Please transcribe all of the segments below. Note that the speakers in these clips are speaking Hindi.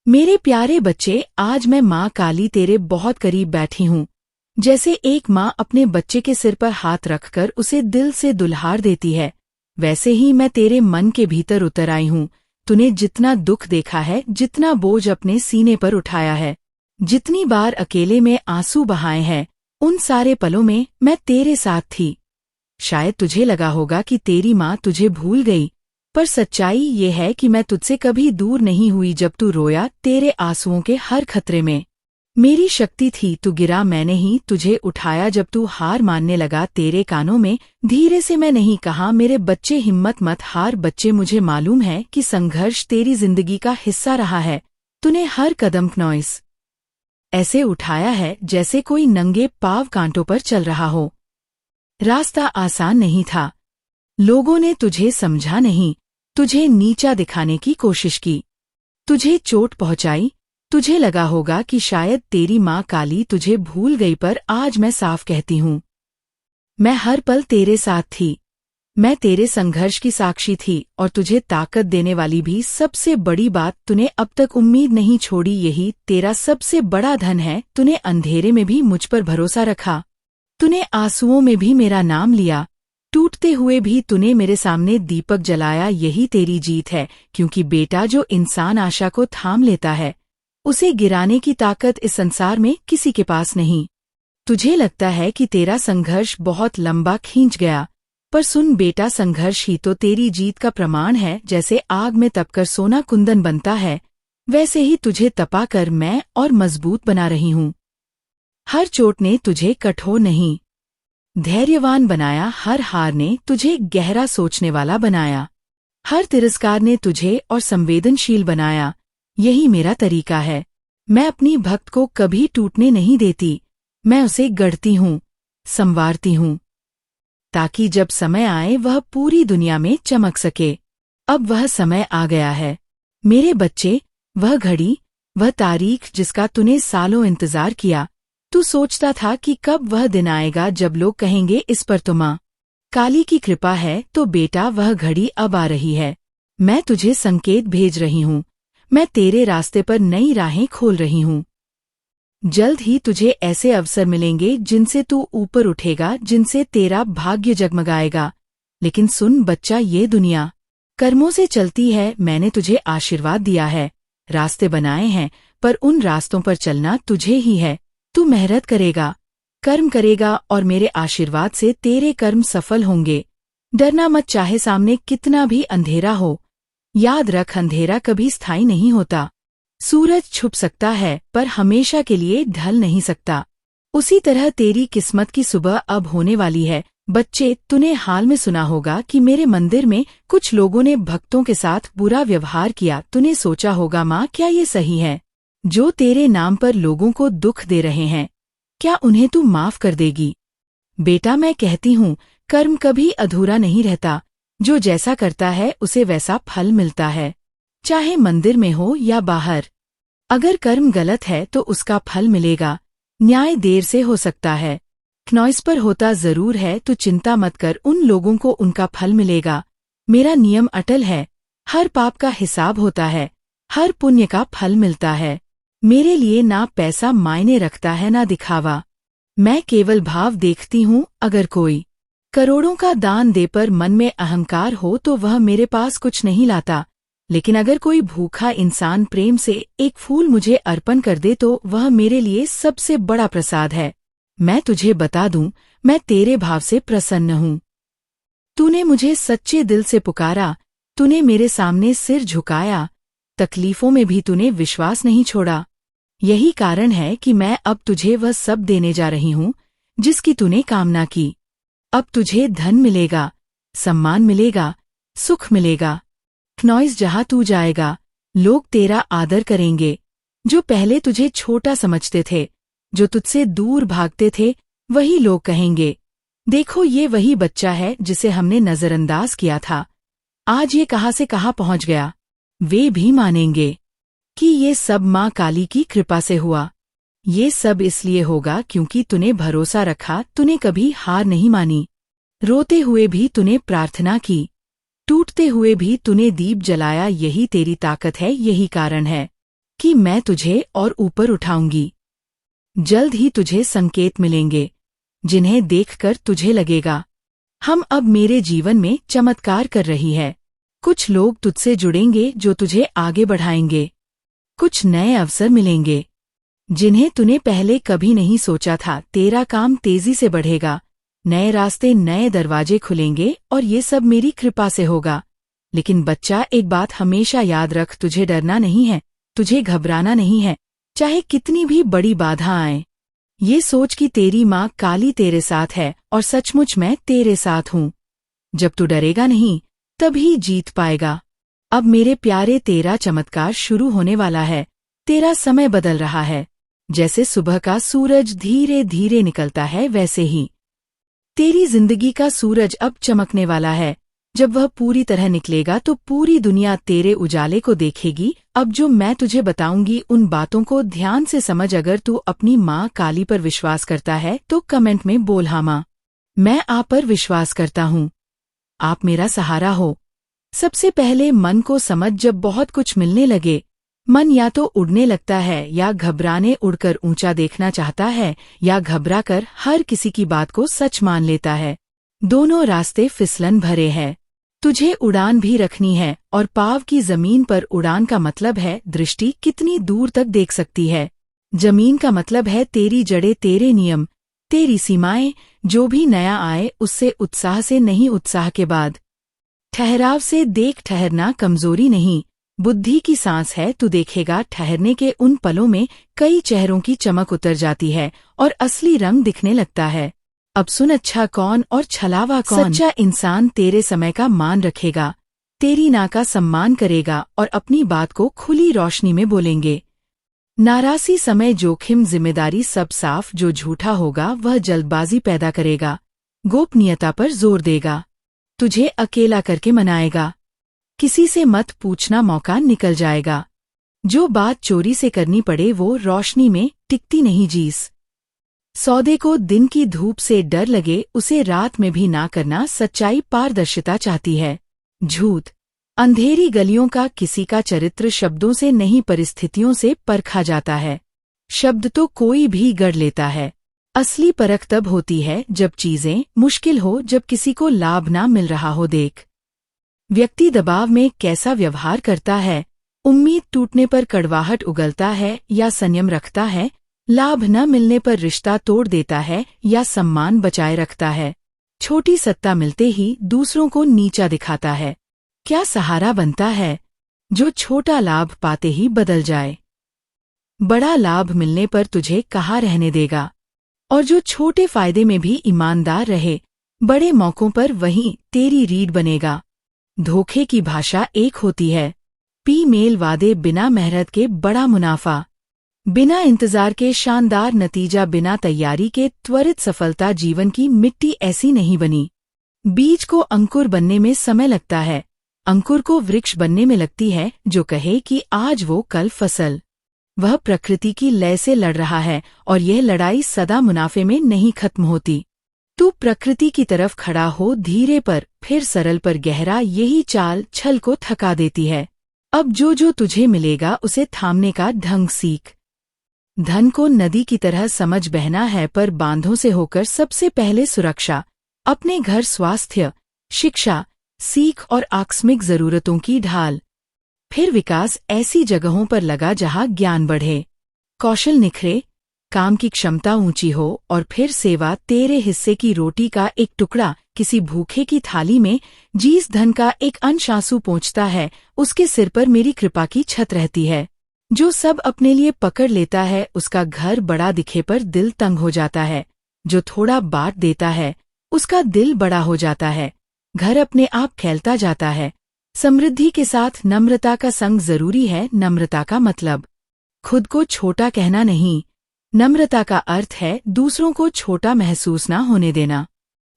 मेरे प्यारे बच्चे, आज मैं माँ काली तेरे बहुत करीब बैठी हूँ। जैसे एक माँ अपने बच्चे के सिर पर हाथ रखकर उसे दिल से दुल्हार देती है, वैसे ही मैं तेरे मन के भीतर उतर आई हूँ। तूने जितना दुख देखा है, जितना बोझ अपने सीने पर उठाया है, जितनी बार अकेले में आंसू बहाए हैं, उन सारे पलों में मैं तेरे साथ थी। शायद तुझे लगा होगा कि तेरी माँ तुझे भूल गई, पर सच्चाई ये है कि मैं तुझसे कभी दूर नहीं हुई। जब तू रोया, तेरे आंसुओं के हर खतरे में मेरी शक्ति थी। तू गिरा, मैंने ही तुझे उठाया। जब तू हार मानने लगा, तेरे कानों में धीरे से मैं नहीं कहा, मेरे बच्चे हिम्मत मत हार। बच्चे, मुझे मालूम है कि संघर्ष तेरी जिंदगी का हिस्सा रहा है। तूने हर कदम क्नॉइस ऐसे उठाया है जैसे कोई नंगे पांव कांटों पर चल रहा हो। रास्ता आसान नहीं था, लोगों ने तुझे समझा नहीं, तुझे नीचा दिखाने की कोशिश की, तुझे चोट पहुंचाई। तुझे लगा होगा कि शायद तेरी माँ काली तुझे भूल गई, पर आज मैं साफ कहती हूँ, मैं हर पल तेरे साथ थी। मैं तेरे संघर्ष की साक्षी थी और तुझे ताकत देने वाली भी। सबसे बड़ी बात, तूने अब तक उम्मीद नहीं छोड़ी, यही तेरा सबसे बड़ा धन है। तूने अंधेरे में भी मुझ पर भरोसा रखा, तूने आंसुओं में भी मेरा नाम लिया, टूटते हुए भी तूने मेरे सामने दीपक जलाया। यही तेरी जीत है, क्योंकि बेटा, जो इंसान आशा को थाम लेता है, उसे गिराने की ताकत इस संसार में किसी के पास नहीं। तुझे लगता है कि तेरा संघर्ष बहुत लंबा खींच गया, पर सुन बेटा, संघर्ष ही तो तेरी जीत का प्रमाण है। जैसे आग में तपकर सोना कुंदन बनता है, वैसे ही तुझे तपा कर मैं और मजबूत बना रही हूँ। हर चोट ने तुझे कठोर नहीं, धैर्यवान बनाया। हर हार ने तुझे गहरा सोचने वाला बनाया। हर तिरस्कार ने तुझे और संवेदनशील बनाया। यही मेरा तरीका है। मैं अपनी भक्त को कभी टूटने नहीं देती, मैं उसे गढ़ती हूँ, संवारती हूँ, ताकि जब समय आए वह पूरी दुनिया में चमक सके। अब वह समय आ गया है मेरे बच्चे, वह घड़ी, वह तारीख जिसका तूने सालों इंतजार किया। तू सोचता था कि कब वह दिन आएगा जब लोग कहेंगे, इस पर तो माँ काली की कृपा है। तो बेटा, वह घड़ी अब आ रही है। मैं तुझे संकेत भेज रही हूँ, मैं तेरे रास्ते पर नई राहें खोल रही हूँ। जल्द ही तुझे ऐसे अवसर मिलेंगे जिनसे तू ऊपर उठेगा, जिनसे तेरा भाग्य जगमगाएगा। लेकिन सुन बच्चा, ये दुनिया कर्मों से चलती है। मैंने तुझे आशीर्वाद दिया है, रास्ते बनाए हैं, पर उन रास्तों पर चलना तुझे ही है। तू मेहनत करेगा, कर्म करेगा, और मेरे आशीर्वाद से तेरे कर्म सफल होंगे। डरना मत, चाहे सामने कितना भी अंधेरा हो। याद रख, अंधेरा कभी स्थायी नहीं होता। सूरज छुप सकता है, पर हमेशा के लिए ढल नहीं सकता। उसी तरह तेरी किस्मत की सुबह अब होने वाली है। बच्चे, तूने हाल में सुना होगा कि मेरे मंदिर में कुछ लोगों ने भक्तों के साथ बुरा व्यवहार किया। तूने सोचा होगा, माँ, क्या ये सही है? जो तेरे नाम पर लोगों को दुख दे रहे हैं, क्या उन्हें तू माफ कर देगी? बेटा, मैं कहती हूँ, कर्म कभी अधूरा नहीं रहता। जो जैसा करता है उसे वैसा फल मिलता है, चाहे मंदिर में हो या बाहर। अगर कर्म गलत है तो उसका फल मिलेगा, न्याय देर से हो सकता है, क्नॉइस पर होता जरूर है। तो चिंता मत कर, उन लोगों को उनका फल मिलेगा। मेरा नियम अटल है, हर पाप का हिसाब होता है, हर पुण्य का फल मिलता है। मेरे लिए ना पैसा मायने रखता है, ना दिखावा। मैं केवल भाव देखती हूँ। अगर कोई करोड़ों का दान दे पर मन में अहंकार हो तो वह मेरे पास कुछ नहीं लाता। लेकिन अगर कोई भूखा इंसान प्रेम से एक फूल मुझे अर्पण कर दे तो वह मेरे लिए सबसे बड़ा प्रसाद है। मैं तुझे बता दूं, मैं तेरे भाव से प्रसन्न हूँ। तूने मुझे सच्चे दिल से पुकारा, तूने मेरे सामने सिर झुकाया, तकलीफों में भी तूने विश्वास नहीं छोड़ा। यही कारण है कि मैं अब तुझे वह सब देने जा रही हूँ जिसकी तूने कामना की। अब तुझे धन मिलेगा, सम्मान मिलेगा, सुख मिलेगा। क्नॉइस, जहाँ तू जाएगा, लोग तेरा आदर करेंगे। जो पहले तुझे छोटा समझते थे, जो तुझसे दूर भागते थे, वही लोग कहेंगे, देखो, ये वही बच्चा है जिसे हमने नजरअंदाज किया था। आज ये कहाँ से कहाँ पहुँच गया। वे भी मानेंगे कि ये सब माँ काली की कृपा से हुआ। ये सब इसलिए होगा क्योंकि तूने भरोसा रखा, तूने कभी हार नहीं मानी। रोते हुए भी तूने प्रार्थना की, टूटते हुए भी तूने दीप जलाया। यही तेरी ताकत है, यही कारण है कि मैं तुझे और ऊपर उठाऊंगी। जल्द ही तुझे संकेत मिलेंगे जिन्हें देखकर तुझे लगेगा हम अब मेरे जीवन में चमत्कार कर रही है। कुछ लोग तुझसे जुड़ेंगे जो तुझे आगे बढ़ाएंगे। कुछ नए अवसर मिलेंगे जिन्हें तूने पहले कभी नहीं सोचा था। तेरा काम तेजी से बढ़ेगा, नए रास्ते, नए दरवाजे खुलेंगे और ये सब मेरी कृपा से होगा। लेकिन बच्चा, एक बात हमेशा याद रख, तुझे डरना नहीं है, तुझे घबराना नहीं है, चाहे कितनी भी बड़ी बाधा आए। ये सोच कि तेरी माँ काली तेरे साथ है और सचमुच मैं तेरे साथ हूँ। जब तू डरेगा नहीं तभी जीत पाएगा। अब मेरे प्यारे, तेरा चमत्कार शुरू होने वाला है। तेरा समय बदल रहा है। जैसे सुबह का सूरज धीरे धीरे निकलता है, वैसे ही तेरी जिंदगी का सूरज अब चमकने वाला है। जब वह पूरी तरह निकलेगा तो पूरी दुनिया तेरे उजाले को देखेगी। अब जो मैं तुझे बताऊंगी उन बातों को ध्यान से समझ। अगर तू अपनी माँ काली पर विश्वास करता है तो कमेंट में बोल हाँ माँ, मैं आप पर विश्वास करता हूँ, आप मेरा सहारा हो। सबसे पहले मन को समझ। जब बहुत कुछ मिलने लगे, मन या तो उड़ने लगता है या घबराने, उड़कर ऊंचा देखना चाहता है या घबराकर हर किसी की बात को सच मान लेता है। दोनों रास्ते फिसलन भरे हैं। तुझे उड़ान भी रखनी है और पाँव की जमीन पर। उड़ान का मतलब है दृष्टि कितनी दूर तक देख सकती है। जमीन का मतलब है तेरी जड़ें, तेरे नियम, तेरी सीमाएं। जो भी नया आए उससे उत्साह से नहीं, उत्साह के बाद ठहराव से देख। ठहरना कमजोरी नहीं, बुद्धि की सांस है। तू देखेगा ठहरने के उन पलों में कई चेहरों की चमक उतर जाती है और असली रंग दिखने लगता है। अब सुन, अच्छा कौन और छलावा कौन। सच्चा इंसान तेरे समय का मान रखेगा, तेरी ना का सम्मान करेगा और अपनी बात को खुली रोशनी में बोलेंगे। नारासी समय, जोखिम, जिम्मेदारी सब साफ। जो झूठा होगा वह जल्दबाजी पैदा करेगा, गोपनीयता पर जोर देगा, तुझे अकेला करके मनाएगा। किसी से मत पूछना, मौका निकल जाएगा। जो बात चोरी से करनी पड़े वो रोशनी में टिकती नहीं। जीस सौदे को दिन की धूप से डर लगे उसे रात में भी ना करना। सच्चाई पारदर्शिता चाहती है। झूठ, अंधेरी गलियों का किसी का चरित्र शब्दों से नहीं, परिस्थितियों से परखा जाता है। शब्द तो कोई भी गढ़ लेता है, असली परख तब होती है जब चीजें मुश्किल हो, जब किसी को लाभ ना मिल रहा हो। देख, व्यक्ति दबाव में कैसा व्यवहार करता है। उम्मीद टूटने पर कड़वाहट उगलता है या संयम रखता है। लाभ न मिलने पर रिश्ता तोड़ देता है या सम्मान बचाए रखता है। छोटी सत्ता मिलते ही दूसरों को नीचा दिखाता है। क्या सहारा बनता है जो छोटा लाभ पाते ही बदल जाए। बड़ा लाभ मिलने पर तुझे कहाँ रहने देगा। और जो छोटे फायदे में भी ईमानदार रहे, बड़े मौकों पर वहीं तेरी रीढ़ बनेगा। धोखे की भाषा एक होती है। पी मेल वादे, बिना मेहनत के बड़ा मुनाफा, बिना इंतजार के शानदार नतीजा, बिना तैयारी के त्वरित सफलता। जीवन की मिट्टी ऐसी नहीं बनी। बीज को अंकुर बनने में समय लगता है, अंकुर को वृक्ष बनने में लगती है। जो कहे कि आज वो कल फसल, वह प्रकृति की लय से लड़ रहा है और यह लड़ाई सदा मुनाफे में नहीं खत्म होती। तू प्रकृति की तरफ खड़ा हो, धीरे पर फिर सरल पर गहरा। यही चाल छल को थका देती है। अब जो तुझे मिलेगा उसे थामने का ढंग सीख। धन को नदी की तरह समझ बहना है, पर बांधों से होकर। सबसे पहले सुरक्षा, अपने घर, स्वास्थ्य, शिक्षा, सीख और आकस्मिक जरूरतों की ढाल। फिर विकास, ऐसी जगहों पर लगा जहां ज्ञान बढ़े, कौशल निखरे, काम की क्षमता ऊंची हो। और फिर सेवा, तेरे हिस्से की रोटी का एक टुकड़ा किसी भूखे की थाली में। जिस धन का एक अंश आंसू पहुंचता है उसके सिर पर मेरी कृपा की छत रहती है। जो सब अपने लिए पकड़ लेता है उसका घर बड़ा दिखे पर दिल तंग हो जाता है। जो थोड़ा बांट देता है उसका दिल बड़ा हो जाता है। घर अपने आप फैलता जाता है। समृद्धि के साथ नम्रता का संग जरूरी है। नम्रता का मतलब खुद को छोटा कहना नहीं, नम्रता का अर्थ है दूसरों को छोटा महसूस न होने देना।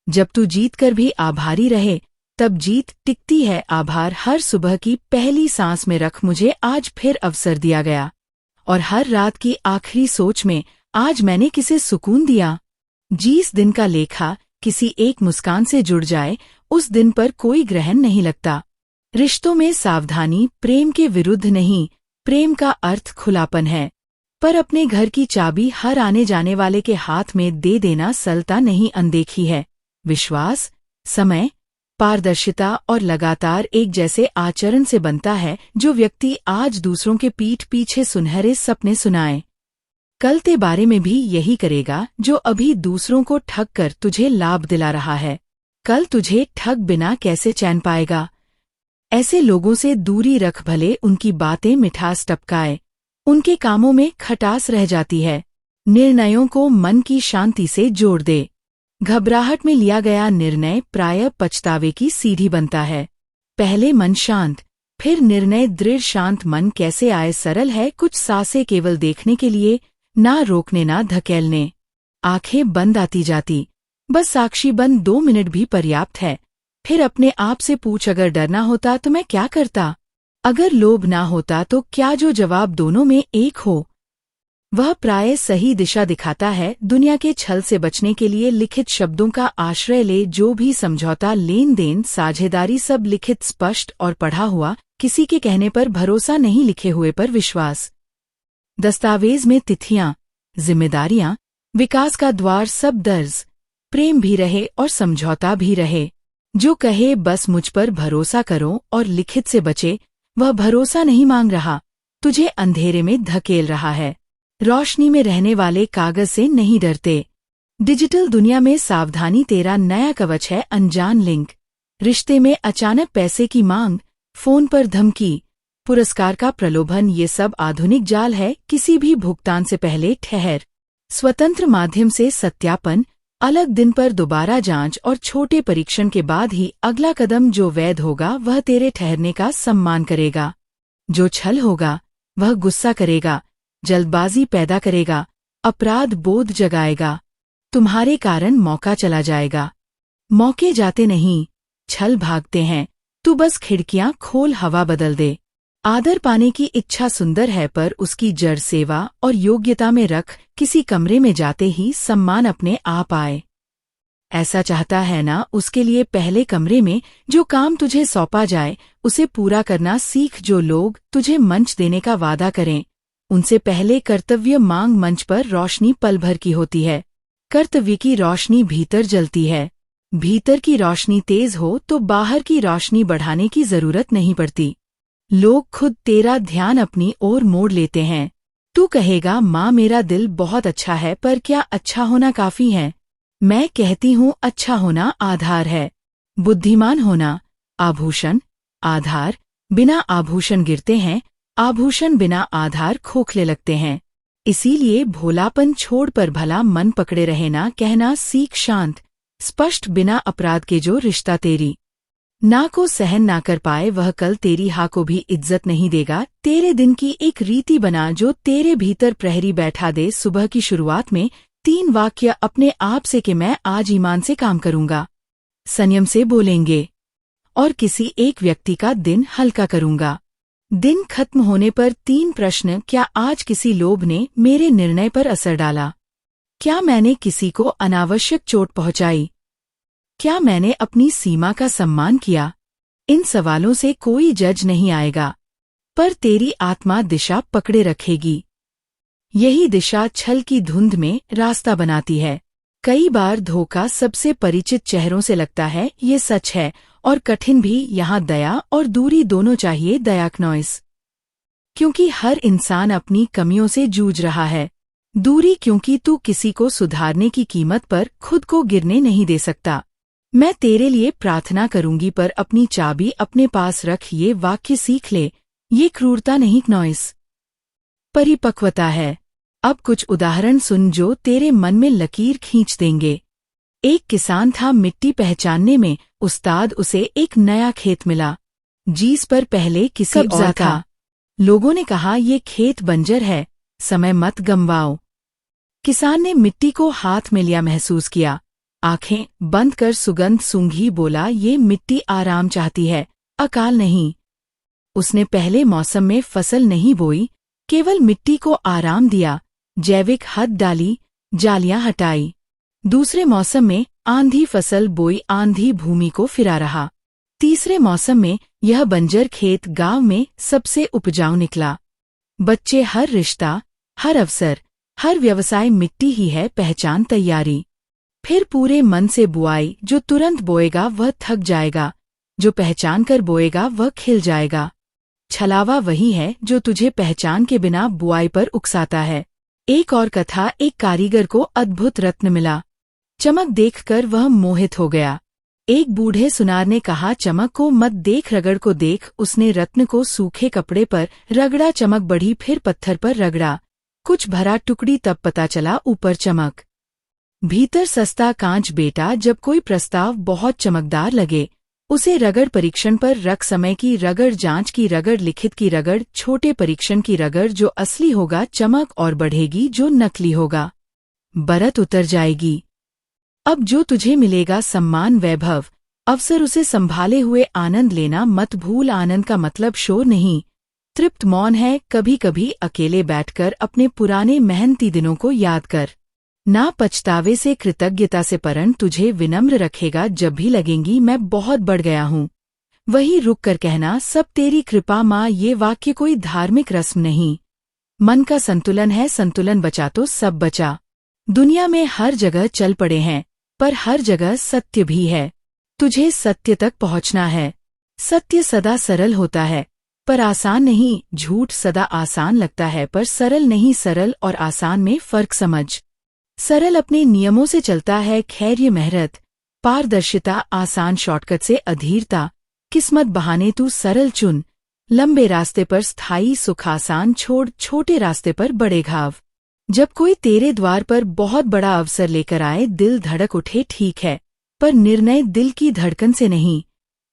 जब तू जीत कर भी आभारी रहे तब जीत टिकती है। आभार हर सुबह की पहली सांस में रख, मुझे आज फिर अवसर दिया गया। और हर रात की आखिरी सोच में, आज मैंने किसे सुकून दिया। जिस दिन का लेखा किसी एक मुस्कान से जुड़ जाए उस दिन पर कोई ग्रहण नहीं लगता। रिश्तों में सावधानी, प्रेम के विरुद्ध नहीं, प्रेम का अर्थ खुलापन है, पर अपने घर की चाबी हर आने जाने वाले के हाथ में दे देना सरलता नहीं अनदेखी है। विश्वास, समय, पारदर्शिता और लगातार एक जैसे आचरण से बनता है जो व्यक्ति आज दूसरों के पीठ पीछे सुनहरे सपने सुनाए, कल ते बारे में भी यही करेगा जो अभी दूसरों को ठग कर तुझे लाभ दिला रहा है। कल तुझे ठग बिना कैसे चैन पाएगा। ऐसे लोगों से दूरी रख, भले उनकी बातें मिठास टपकाए, उनके कामों में खटास रह जाती है। निर्णयों को मन की शांति से जोड़ दे। घबराहट में लिया गया निर्णय प्रायः पछतावे की सीढ़ी बनता है। पहले मन शांत, फिर निर्णय दृढ़। शांत मन कैसे आए? सरल है, कुछ सांसें केवल देखने के लिए, ना रोकने ना धकेलने। आंखें बंद आती जाती, बस साक्षी बन 2 मिनट भी पर्याप्त है। फिर अपने आप से पूछ, अगर डरना होता तो मैं क्या करता? अगर लोभ ना होता तो क्या? जो जवाब दोनों में एक हो वह प्राय सही दिशा दिखाता है। दुनिया के छल से बचने के लिए लिखित शब्दों का आश्रय ले। जो भी समझौता, लेन देन, साझेदारी, सब लिखित, स्पष्ट और पढ़ा हुआ। किसी के कहने पर भरोसा नहीं, लिखे हुए पर विश्वास। दस्तावेज में तिथियां, जिम्मेदारियां, विकास का द्वार सब दर्ज। प्रेम भी रहे और समझौता भी रहे। जो कहे बस मुझ पर भरोसा करो और लिखित से बचे, वह भरोसा नहीं मांग रहा, तुझे अंधेरे में धकेल रहा है। रोशनी में रहने वाले कागज से नहीं डरते। डिजिटल दुनिया में सावधानी तेरा नया कवच है। अनजान लिंक, रिश्ते में अचानक पैसे की मांग, फोन पर धमकी, पुरस्कार का प्रलोभन, ये सब आधुनिक जाल है। किसी भी भुगतान से पहले ठहर। स्वतंत्र माध्यम से सत्यापन, अलग दिन पर दोबारा जांच और छोटे परीक्षण के बाद ही अगला कदम। जो वैध होगा वह तेरे ठहरने का सम्मान करेगा। जो छल होगा वह गुस्सा करेगा, जल्दबाजी पैदा करेगा, अपराध बोध जगाएगा। तुम्हारे कारण मौका चला जाएगा। मौके जाते नहीं, छल भागते हैं। तू बस खिड़कियां खोल, हवा बदल दे। आदर पाने की इच्छा सुंदर है, पर उसकी जड़ सेवा और योग्यता में रख। किसी कमरे में जाते ही सम्मान अपने आप आए। ऐसा चाहता है ना? उसके लिए पहले कमरे में जो काम तुझे सौंपा जाए उसे पूरा करना सीख। जो लोग तुझे मंच देने का वादा करें उनसे पहले कर्तव्य मांग। मंच पर रोशनी पल भर की होती है, कर्तव्य की रोशनी भीतर जलती है। भीतर की रोशनी तेज हो तो बाहर की रोशनी बढ़ाने की जरूरत नहीं पड़ती। लोग खुद तेरा ध्यान अपनी ओर मोड़ लेते हैं। तू कहेगा, माँ मेरा दिल बहुत अच्छा है, पर क्या अच्छा होना काफी है? मैं कहती हूँ, अच्छा होना आधार है। बुद्धिमान होना आभूषण, आधार बिना आभूषण गिरते हैं, आभूषण बिना आधार खोखले लगते हैं। इसीलिए भोलापन छोड़ पर भला मन पकड़े रहे ना कहना सीख। शांत, स्पष्ट, बिना अपराध के। जो रिश्ता तेरी ना को सहन ना कर पाए वह कल तेरी हा को भी इज्जत नहीं देगा। तेरे दिन की एक रीति बना जो तेरे भीतर प्रहरी बैठा दे। सुबह की शुरुआत में 3 वाक्य अपने आप से कि मैं आज ईमान से काम करूंगा, संयम से बोलेंगे और किसी एक व्यक्ति का दिन हल्का करूंगा। दिन खत्म होने पर 3 प्रश्न, क्या आज किसी लोभ ने मेरे निर्णय पर असर डाला? क्या मैंने किसी को अनावश्यक चोट पहुंचाई? क्या मैंने अपनी सीमा का सम्मान किया? इन सवालों से कोई जज नहीं आएगा, पर तेरी आत्मा दिशा पकड़े रखेगी। यही दिशा छल की धुंध में रास्ता बनाती है। कई बार धोखा सबसे परिचित चेहरों से लगता है, ये सच है, और कठिन भी। यहाँ दया और दूरी दोनों चाहिए। दयाकनॉइस, क्योंकि हर इंसान अपनी कमियों से जूझ रहा है। दूरी, क्योंकि तू किसी को सुधारने की कीमत पर खुद को गिरने नहीं दे सकता। मैं तेरे लिए प्रार्थना करूंगी, पर अपनी चाबी अपने पास रख। ये वाक्य सीख ले, ये क्रूरता नहीं, नॉइस परिपक्वता है। अब कुछ उदाहरण सुन जो तेरे मन में लकीर खींच देंगे। एक किसान था, मिट्टी पहचानने में उस्ताद। उसे एक नया खेत मिला, जिस पर पहले किसी और था। लोगों ने कहा, ये खेत बंजर है, समय मत गंवाओ। किसान ने मिट्टी को हाथ में लिया, महसूस किया, आंखें बंद कर सुगंध सूंघी, बोला, ये मिट्टी आराम चाहती है, अकाल नहीं। उसने पहले मौसम में फसल नहीं बोई, केवल मिट्टी को आराम दिया, जैविक हद डाली, जालियां हटाई। दूसरे मौसम में आंधी फसल बोई, आंधी भूमि को फिरा रहा। तीसरे मौसम में यह बंजर खेत गांव में सबसे उपजाऊ निकला। बच्चे हर रिश्ता, हर अवसर, हर व्यवसाय मिट्टी ही है पहचान तैयारी। फिर पूरे मन से बुआई, जो तुरंत बोएगा वह थक जाएगा, जो पहचान कर बोएगा वह खिल जाएगा। छलावा वही है जो तुझे पहचान के बिना बुआई पर उकसाता है। एक और कथा, एक कारीगर को अद्भुत रत्न मिला। चमक देखकर वह मोहित हो गया। एक बूढ़े सुनार ने कहा, चमक को मत देख, रगड़ को देख। उसने रत्न को सूखे कपड़े पर रगड़ा, चमक बढ़ी, फिर पत्थर पर रगड़ा, कुछ भरा टुकड़ी, तब पता चला ऊपर चमक, भीतर सस्ता कांच। बेटा, जब कोई प्रस्ताव बहुत चमकदार लगे, उसे रगड़, परीक्षण पर रख, समय की रगड़, जांच की रगड़, लिखित की रगड़, छोटे परीक्षण की रगड़। जो असली होगा चमक और बढ़ेगी, जो नकली होगा बरत उतर जाएगी। अब जो तुझे मिलेगा सम्मान, वैभव, अवसर, उसे संभाले हुए आनंद लेना मत भूल। आनंद का मतलब शोर नहीं, तृप्त मौन है। कभी कभी अकेले बैठकर अपने पुराने मेहनती दिनों को याद कर, ना पछतावे से, कृतज्ञता से। परन तुझे विनम्र रखेगा। जब भी लगेंगी मैं बहुत बढ़ गया हूँ, वही रुक कर कहना, सब तेरी कृपा माँ। ये वाक्य कोई धार्मिक रस्म नहीं, मन का संतुलन है। संतुलन बचा तो सब बचा। दुनिया में हर जगह चल पड़े हैं, पर हर जगह सत्य भी है। तुझे सत्य तक पहुंचना है। सत्य सदा सरल होता है, पर आसान नहीं। झूठ सदा आसान लगता है, पर सरल नहीं। सरल और आसान में फर्क समझ। सरल अपने नियमों से चलता है, खैर्य, मेहनत, पारदर्शिता। आसान शॉर्टकट से अधीरता, किस्मत बहाने। तू सरल चुन, लंबे रास्ते पर स्थायी सुख। आसान छोड़, छोटे रास्ते पर बड़े घाव। जब कोई तेरे द्वार पर बहुत बड़ा अवसर लेकर आए, दिल धड़क उठे, ठीक है, पर निर्णय दिल की धड़कन से नहीं।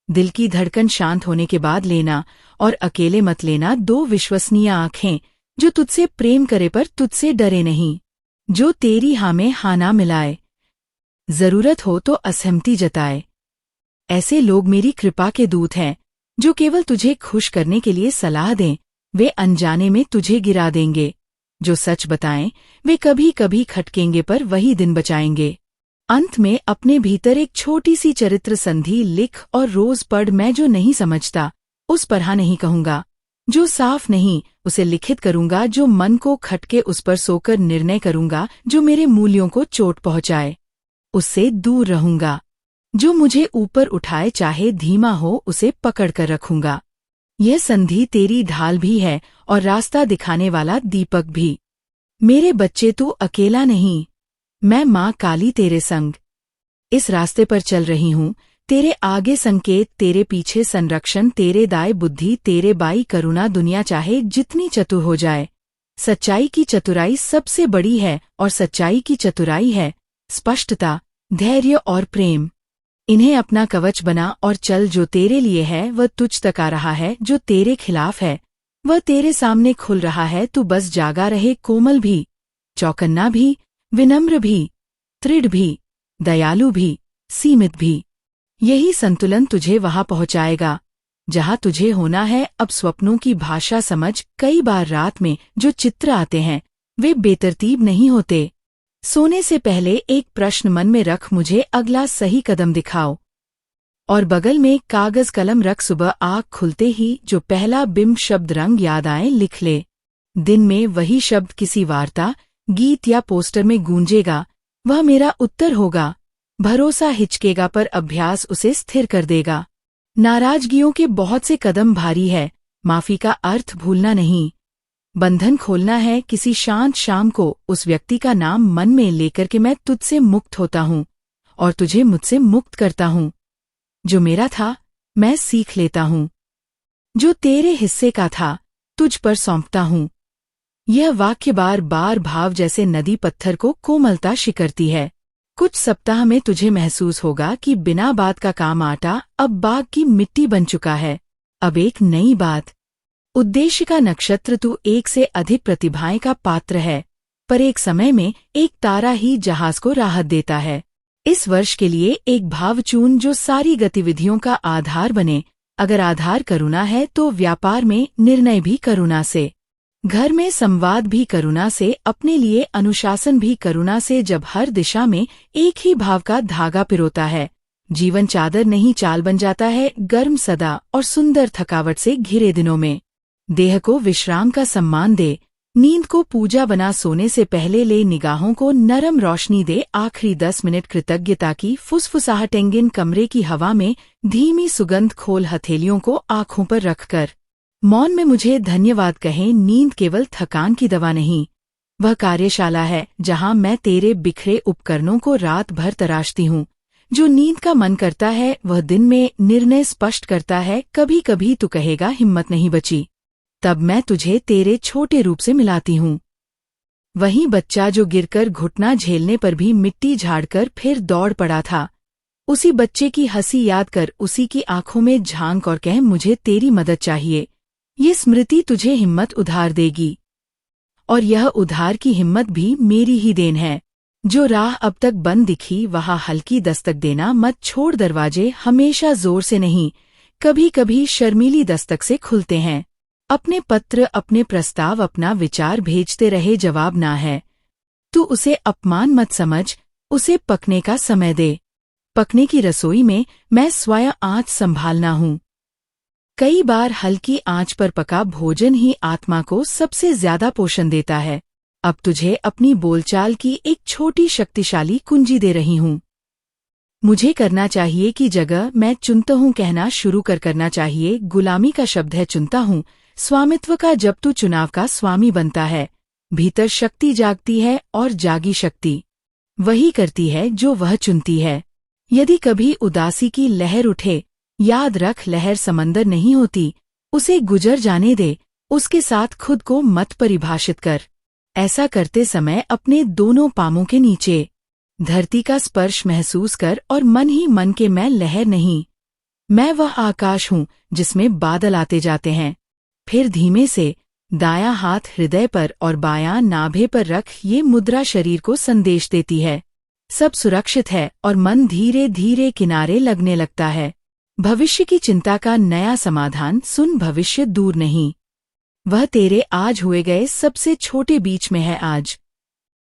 दिल की धड़कन शांत होने के बाद लेना, और अकेले मत लेना। दो विश्वसनीय आंखें, जो तुझसे प्रेम करे पर तुझसे डरे नहीं, जो तेरी हाँ में हाँ ना मिलाए, जरूरत हो तो असहमति जताए। ऐसे लोग मेरी कृपा के दूत हैं, जो केवल तुझे खुश करने के लिए सलाह दें। वे अनजाने में तुझे गिरा देंगे। जो सच बताएं, वे कभी कभी खटकेंगे, पर वही दिन बचाएंगे। अंत में अपने भीतर एक छोटी सी चरित्र संधि लिख और रोज पढ़। मैं जो नहीं समझता, उस पर हाँ नहीं कहूंगा। जो साफ नहीं, उसे लिखित करूंगा। जो मन को खटके, उस पर सोकर निर्णय करूंगा। जो मेरे मूल्यों को चोट पहुंचाए, उससे दूर रहूंगा। जो मुझे ऊपर उठाए, चाहे धीमा हो, उसे पकड़ कर रखूंगा। यह संधि तेरी ढाल भी है और रास्ता दिखाने वाला दीपक भी। मेरे बच्चे, तू अकेला नहीं, मैं माँ काली तेरे संग इस रास्ते पर चल रही हूँ। तेरे आगे संकेत, तेरे पीछे संरक्षण, तेरे दाएं बुद्धि, तेरे बाई करुणा। दुनिया चाहे जितनी चतुर हो जाए, सच्चाई की चतुराई सबसे बड़ी है, और सच्चाई की चतुराई है स्पष्टता, धैर्य और प्रेम। इन्हें अपना कवच बना और चल। जो तेरे लिए है वह तुझ तक आ रहा है, जो तेरे खिलाफ है वह तेरे सामने खुल रहा है। तू बस जागा रहे, कोमल भी, चौकन्ना भी, विनम्र भी, दृढ़ भी, दयालु भी, सीमित भी। यही संतुलन तुझे वहां पहुंचाएगा जहां तुझे होना है। अब स्वप्नों की भाषा समझ। कई बार रात में जो चित्र आते हैं, वे बेतरतीब नहीं होते। सोने से पहले एक प्रश्न मन में रख, मुझे अगला सही कदम दिखाओ। और बगल में कागज कलम रख। सुबह आँख खुलते ही जो पहला बिंब शब्द रंग याद आए, लिख ले। दिन में वही शब्द किसी वार्ता, गीत या पोस्टर में गूंजेगा, वह मेरा उत्तर होगा। भरोसा हिचकेगा, पर अभ्यास उसे स्थिर कर देगा। नाराजगियों के बहुत से कदम भारी है, माफी का अर्थ भूलना नहीं। बंधन खोलना है किसी शांत शाम को, उस व्यक्ति का नाम मन में लेकर के मैं तुझसे मुक्त होता हूँ और तुझे मुझसे मुक्त करता हूँ। जो मेरा था मैं सीख लेता हूँ, जो तेरे हिस्से का था तुझ पर सौंपता हूँ। यह वाक्य बार बार भाव जैसे नदी पत्थर को कोमलता शिकरती है। कुछ सप्ताह में तुझे महसूस होगा कि बिना बात का काम आटा अब बाग की मिट्टी बन चुका है। अब एक नई बात, उद्देश्य का नक्षत्र। तू एक से अधिक प्रतिभाएं का पात्र है, पर एक समय में एक तारा ही जहाज को राहत देता है। इस वर्ष के लिए एक भाव चुन जो सारी गतिविधियों का आधार बने। अगर आधार करुणा है तो व्यापार में निर्णय भी करुणा से, घर में संवाद भी करुणा से, अपने लिए अनुशासन भी करुणा से। जब हर दिशा में एक ही भाव का धागा पिरोता है, जीवन चादर नहीं चाल बन जाता है, गर्म सदा और सुंदर थकावट से घिरे दिनों में। देह को विश्राम का सम्मान दे, नींद को पूजा बना सोने से पहले ले निगाहों को नरम रोशनी दे। आखिरी 10 मिनट कृतज्ञता की फुसफुसाहटेंगिन कमरे की हवा में धीमी सुगंध खोल हथेलियों को आंखों पर रखकर मौन में मुझे धन्यवाद कहें। नींद केवल थकान की दवा नहीं, वह कार्यशाला है जहां मैं तेरे बिखरे उपकरणों को रात भर तराशती हूँ। जो नींद का मन करता है वह दिन में निर्णय स्पष्ट करता है। कभी कभी तू कहेगा हिम्मत नहीं बची, तब मैं तुझे तेरे छोटे रूप से मिलाती हूँ। वही बच्चा जो गिरकर घुटना झेलने पर भी मिट्टी झाड़कर फिर दौड़ पड़ा था। उसी बच्चे की हंसी याद कर, उसी की आंखों में झांक और कह मुझे तेरी मदद चाहिए। ये स्मृति तुझे हिम्मत उधार देगी, और यह उधार की हिम्मत भी मेरी ही देन है। जो राह अब तक बंद दिखी वहां हल्की दस्तक देना मत छोड़। दरवाजे हमेशा जोर से नहीं, कभी कभी शर्मीली दस्तक से खुलते हैं। अपने पत्र, अपने प्रस्ताव, अपना विचार भेजते रहे, जवाब ना है। तू उसे अपमान मत समझ, उसे पकने का समय दे। पकने की रसोई में मैं स्वयं आँच संभालना हूँ। कई बार हल्की आंच पर पका भोजन ही आत्मा को सबसे ज्यादा पोषण देता है। अब तुझे अपनी बोलचाल की एक छोटी शक्तिशाली कुंजी दे रही हूँ। मुझे करना चाहिए की जगह मैं चुनता हूँ कहना शुरू करना चाहिए। गुलामी का शब्द है चुनता हूँ, स्वामित्व का जब तू चुनाव का स्वामी बनता है। भीतर शक्ति जागती है, और जागी शक्ति वही करती है जो वह चुनती है। यदि कभी उदासी की लहर उठे, याद रख लहर समंदर नहीं होती, उसे गुजर जाने दे। उसके साथ खुद को मत परिभाषित कर। ऐसा करते समय अपने दोनों पामों के नीचे धरती का स्पर्श महसूस कर, और मन ही मन के मैं लहर नहीं, मैं वह आकाश हूँ जिसमें बादल आते जाते हैं। फिर धीमे से दायां हाथ हृदय पर और बायां नाभे पर रख। ये मुद्रा शरीर को संदेश देती है सब सुरक्षित है, और मन धीरे धीरे किनारे लगने लगता है। भविष्य की चिंता का नया समाधान सुन। भविष्य दूर नहीं, वह तेरे आज हुए गए सबसे छोटे बीच में है। आज